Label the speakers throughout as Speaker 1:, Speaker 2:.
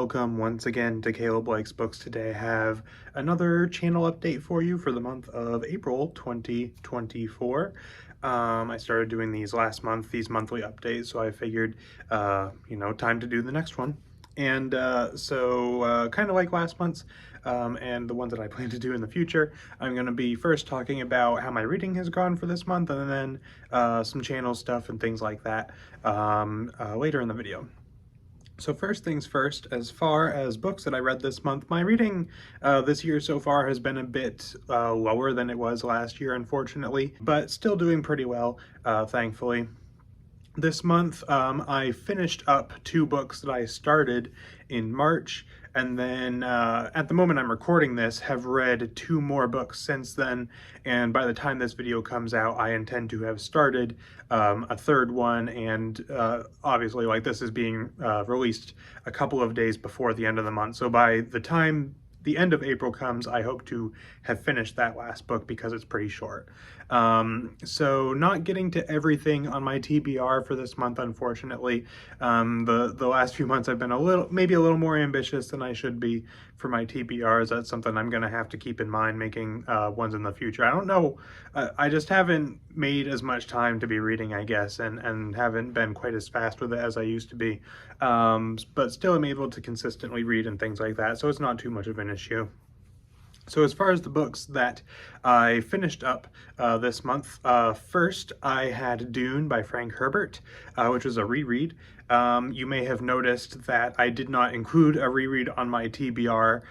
Speaker 1: welcome once again to Caleb Blake's Books. Today I have another channel update for you for the month of April 2024. I started doing these last month, these monthly updates, so I figured, time to do the next one. And kind of like last month's and the ones that I plan to do in the future, I'm going to be first talking about how my reading has gone for this month, and then some channel stuff and things like that later in the video. So first things first, as far as books that I read this month, my reading this year so far has been a bit lower than it was last year, unfortunately, but still doing pretty well, thankfully. This month, I finished up 2 books that I started in March, and then at the moment I'm recording this, have read 2 more books since then, and by the time this video comes out, I intend to have started a 3rd one, and obviously, like, this is being released a couple of days before the end of the month, so by the time the end of April comes, I hope to have finished that last book because it's pretty short. So not getting to everything on my TBR for this month, unfortunately. The last few months I've been maybe a little more ambitious than I should be for my TBRs. That's something I'm gonna have to keep in mind making ones in the future. I don't know, I just haven't made as much time to be reading, I guess, and haven't been quite as fast with it as I used to be. But still am able to consistently read and things like that, so it's not too much of an issue. So as far as the books that I finished up this month, first I had Dune by Frank Herbert, which was a reread. You may have noticed that I did not include a reread on my TBR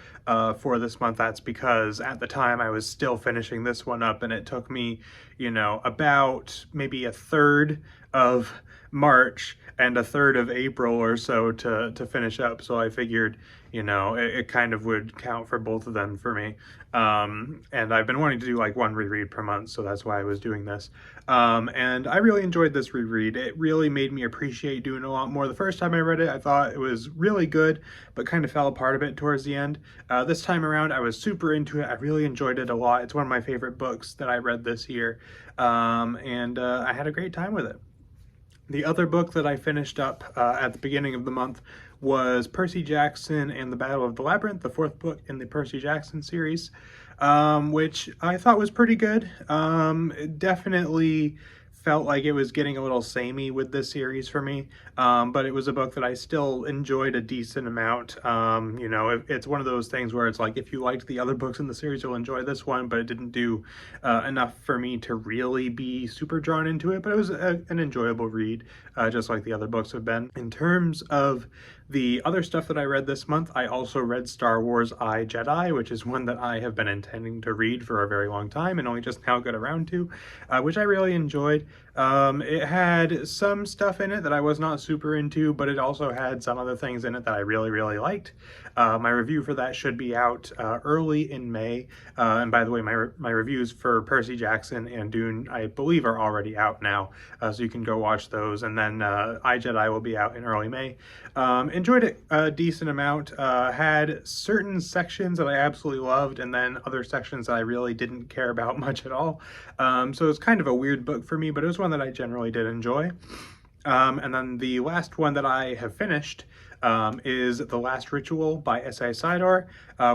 Speaker 1: for this month. That's because at the time I was still finishing this one up, and it took me, about maybe a third of March and a third of April or so to finish up. So I figured, it kind of would count for both of them for me. And I've been wanting to do like 1 reread per month, so that's why I was doing this. And I really enjoyed this reread. It really made me appreciate Dune a lot more. The first time I read it, I thought it was really good, but kind of fell apart a bit towards the end. This time around, I was super into it. I really enjoyed it a lot. It's one of my favorite books that I read this year, and I had a great time with it. The other book that I finished up at the beginning of the month was Percy Jackson and the Battle of the Labyrinth, the 4th book in the Percy Jackson series, which I thought was pretty good. It definitely felt like it was getting a little samey with this series for me, but it was a book that I still enjoyed a decent amount. It's one of those things where it's like, if you liked the other books in the series, you'll enjoy this one, but it didn't do enough for me to really be super drawn into it, but it was an enjoyable read, just like the other books have been. In terms of the other stuff that I read this month, I also read Star Wars I, Jedi, which is one that I have been intending to read for a very long time and only just now got around to, which I really enjoyed. It had some stuff in it that I was not super into, but it also had some other things in it that I really, really liked. My review for that should be out early in May. And by the way, my reviews for Percy Jackson and Dune, I believe, are already out now, so you can go watch those. And then I, Jedi will be out in early May. Enjoyed it a decent amount. Had certain sections that I absolutely loved, and then other sections that I really didn't care about much at all. So it's kind of a weird book for me, but it was one that I generally did enjoy. And then the last one that I have finished is The Last Ritual by S.A. Sidor,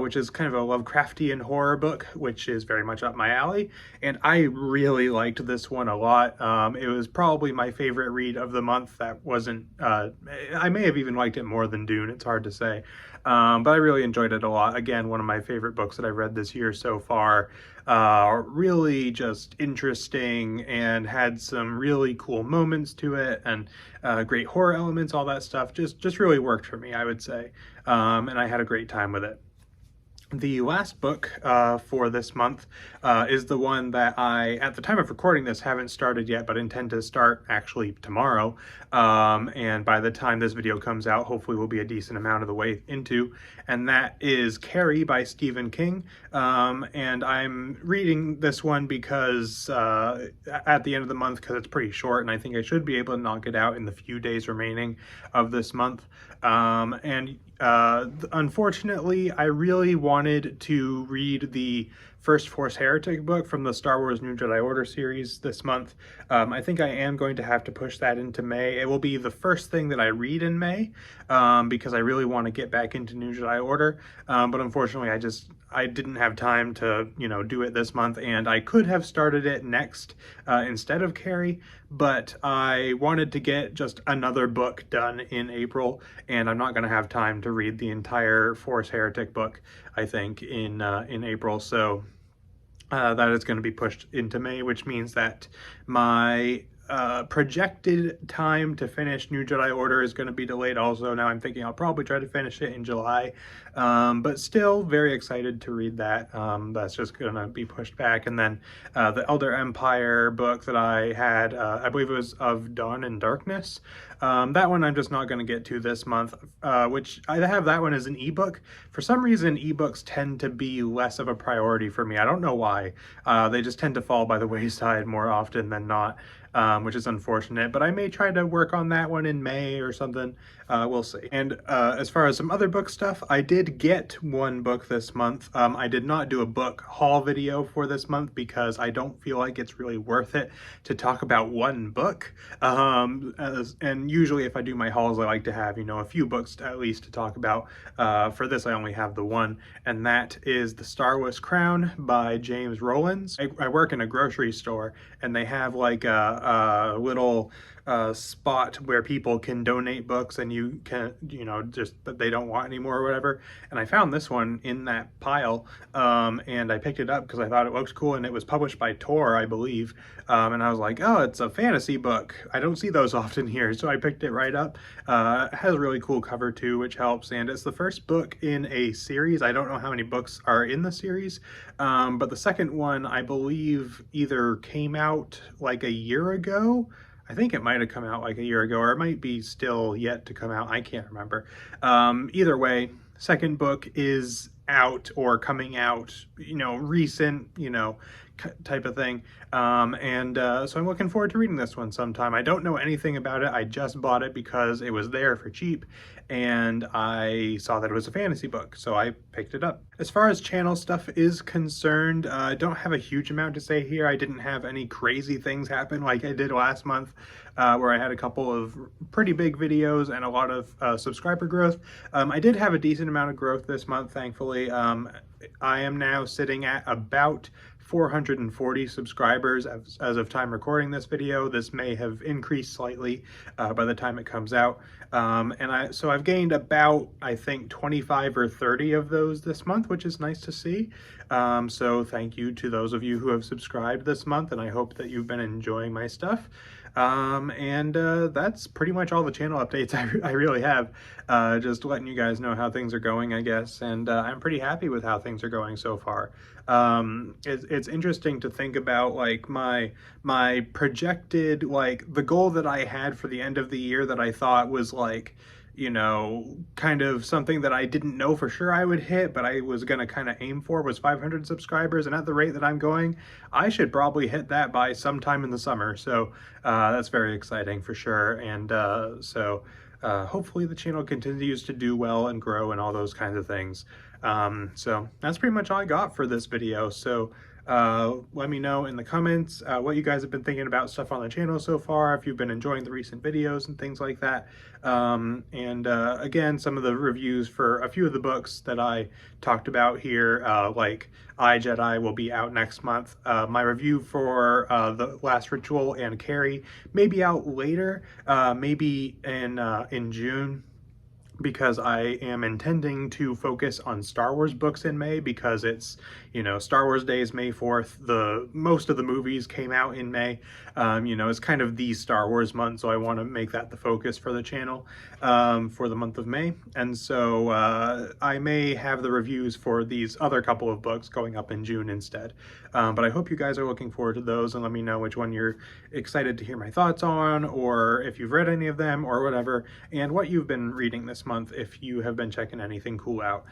Speaker 1: which is kind of a Lovecraftian horror book, which is very much up my alley, and I really liked this one a lot. It was probably my favorite read of the month. That wasn't, I may have even liked it more than Dune, it's hard to say, but I really enjoyed it a lot. Again, one of my favorite books that I've read this year so far. Really just interesting and had some really cool moments to it, and great horror elements, all that stuff. Just really worked for me, I would say, and I had a great time with it. The last book for this month is the one that I, at the time of recording this, haven't started yet, but intend to start actually tomorrow. And by the time this video comes out, hopefully we'll be a decent amount of the way into, and that is Carrie by Stephen King. And I'm reading this one because at the end of the month, because it's pretty short, and I think I should be able to knock it out in the few days remaining of this month. Unfortunately, I really wanted to read the first Force Heretic book from the Star Wars New Jedi Order series this month. I think I am going to have to push that into May. It will be the first thing that I read in May, because I really want to get back into New Jedi Order, but unfortunately I didn't have time to, do it this month, and I could have started it next instead of Carrie, but I wanted to get just another book done in April, and I'm not going to have time to read the entire Force Heretic book, I think, in April, so that is going to be pushed into May, which means that my projected time to finish New Jedi Order is going to be delayed also. Now I'm thinking I'll probably try to finish it in July, but still very excited to read that. That's just going to be pushed back. And then the Elder Empire book that I had, I believe it was Of Dawn and Darkness. That one I'm just not going to get to this month, which I have that one as an ebook. For some reason, ebooks tend to be less of a priority for me. I don't know why. They just tend to fall by the wayside more often than not, which is unfortunate. But I may try to work on that one in May or something. We'll see. And as far as some other book stuff, I did get one book this month. I did not do a book haul video for this month because I don't feel like it's really worth it to talk about one book. And usually if I do my hauls, I like to have, a few books at least to talk about. For this, I only have the one, and that is The Starless Crown by James Rowlands. I work in a grocery store, and they have like a little spot where people can donate books, and you can, just that they don't want anymore or whatever. And I found this one in that pile, and I picked it up because I thought it looked cool, and it was published by Tor, I believe. And I was like, oh, it's a fantasy book. I don't see those often here, so I picked it right up. It has a really cool cover too, which helps, and it's the first book in a series. I don't know how many books are in the series, but the second one, I believe, either came out like a year ago. I think it might have come out like a year ago, or it might be still yet to come out. I can't remember. Either way, second book is out or coming out, recent, type of thing. So I'm looking forward to reading this one sometime. I don't know anything about it. I just bought it because it was there for cheap, and I saw that it was a fantasy book, so I picked it up. As far as channel stuff is concerned, I don't have a huge amount to say here. I didn't have any crazy things happen like I did last month, where I had a couple of pretty big videos and a lot of subscriber growth. I did have a decent amount of growth this month, thankfully. I am now sitting at about 440 subscribers as of time recording this video. This may have increased slightly by the time it comes out. So I've gained about, I think, 25 or 30 of those this month, which is nice to see. So thank you to those of you who have subscribed this month, and I hope that you've been enjoying my stuff. That's pretty much all the channel updates I really have. Just letting you guys know how things are going, I guess, and I'm pretty happy with how things are going so far. It's interesting to think about, like, my projected, like, the goal that I had for the end of the year that I thought was, like, kind of something that I didn't know for sure I would hit, but I was going to kind of aim for, was 500 subscribers. And at the rate that I'm going, I should probably hit that by sometime in the summer. So that's very exciting for sure. And hopefully the channel continues to do well and grow and all those kinds of things. So that's pretty much all I got for this video. So let me know in the comments what you guys have been thinking about stuff on the channel so far, if you've been enjoying the recent videos and things like that. Again, some of the reviews for a few of the books that I talked about here, like I, Jedi, will be out next month. My review for The Last Ritual and Carrie may be out later, maybe in June, because I am intending to focus on Star Wars books in May, because it's, Star Wars Day is May 4th. Most of the movies came out in May. It's kind of the Star Wars month, so I want to make that the focus for the channel for the month of May. And so I may have the reviews for these other couple of books going up in June instead. But I hope you guys are looking forward to those, and let me know which one you're excited to hear my thoughts on, or if you've read any of them or whatever, and what you've been reading this month if you have been checking anything cool out.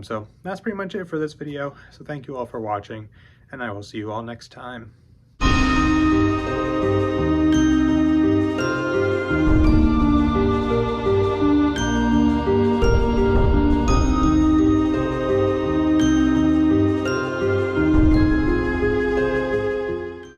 Speaker 1: So that's pretty much it for this video. So thank you all for watching, and I will see you all next time.